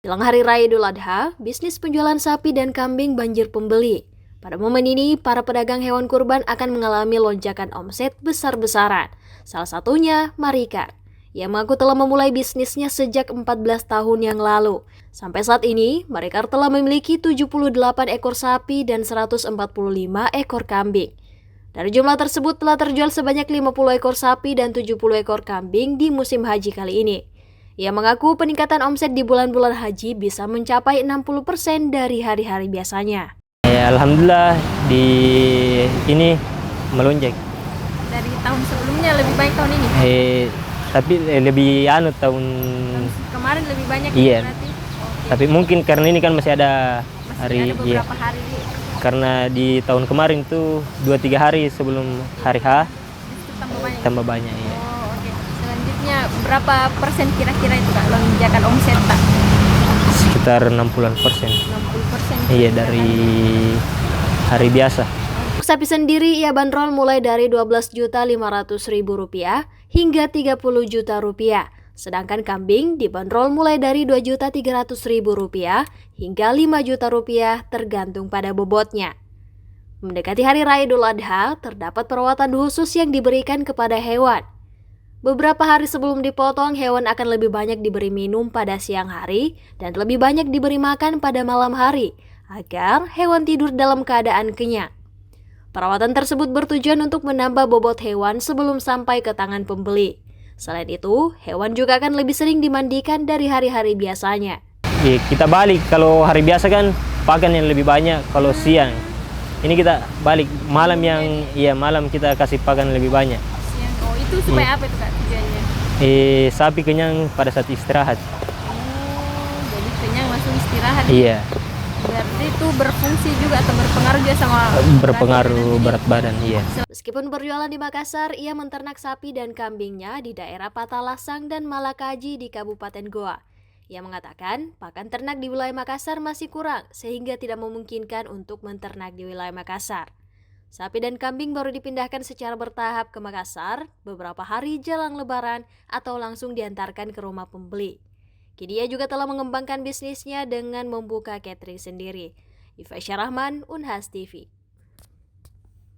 Jelang Hari Raya Idul Adha, bisnis penjualan sapi dan kambing banjir pembeli. Pada momen ini, para pedagang hewan kurban akan mengalami lonjakan omset besar-besaran. Salah satunya Marika. Ia mengaku telah memulai bisnisnya sejak 14 tahun yang lalu. Sampai saat ini, Marika telah memiliki 78 ekor sapi dan 145 ekor kambing. Dari jumlah tersebut telah terjual sebanyak 50 ekor sapi dan 70 ekor kambing di musim haji kali ini. Ia mengaku peningkatan omset di bulan-bulan haji bisa mencapai 60% dari hari-hari biasanya. Ya, alhamdulillah di ini melonjak. Dari tahun sebelumnya lebih baik tahun ini? Tapi lebih tahun kemarin lebih banyak. Iya. Berarti? Okay. Tapi mungkin karena ini kan masih ada hari, ada beberapa hari. Karena di tahun kemarin tuh 2-3 hari sebelum hari H tambah banyak. Iya. Selanjutnya berapa persen kira-kira itu Kak lonjakan omset Pak? Sekitar 60%. 60%? Iya, dari hari biasa. Sapi sendiri ia bandrol mulai dari Rp12.500.000 hingga Rp30 juta. Sedangkan kambing dibanderol mulai dari Rp2.300.000 hingga Rp5 juta tergantung pada bobotnya. Mendekati Hari Raya Idul Adha, terdapat perawatan khusus yang diberikan kepada hewan. Beberapa hari sebelum dipotong, hewan akan lebih banyak diberi minum pada siang hari dan lebih banyak diberi makan pada malam hari, agar hewan tidur dalam keadaan kenyang. Perawatan tersebut bertujuan untuk menambah bobot hewan sebelum sampai ke tangan pembeli. Selain itu, hewan juga akan lebih sering dimandikan dari hari-hari biasanya. Kita balik, kalau hari biasa kan pakan yang lebih banyak, kalau siang. Ini kita balik, malam malam kita kasih pakan lebih banyak. Itu supaya apa itu Kak tujuannya? Sapi kenyang pada saat istirahat. Jadi kenyang langsung istirahat. Iya. Berarti itu berfungsi juga atau berpengaruh juga sama berat badan, iya. Meskipun berjualan di Makassar, ia menternak sapi dan kambingnya di daerah Patalasang dan Malakaji di Kabupaten Goa. Ia mengatakan pakan ternak di wilayah Makassar masih kurang sehingga tidak memungkinkan untuk menternak di wilayah Makassar. Sapi dan kambing baru dipindahkan secara bertahap ke Makassar beberapa hari jelang Lebaran atau langsung diantarkan ke rumah pembeli. Kini ia juga telah mengembangkan bisnisnya dengan membuka catering sendiri. Ifaisyah Rahman, Unhas TV.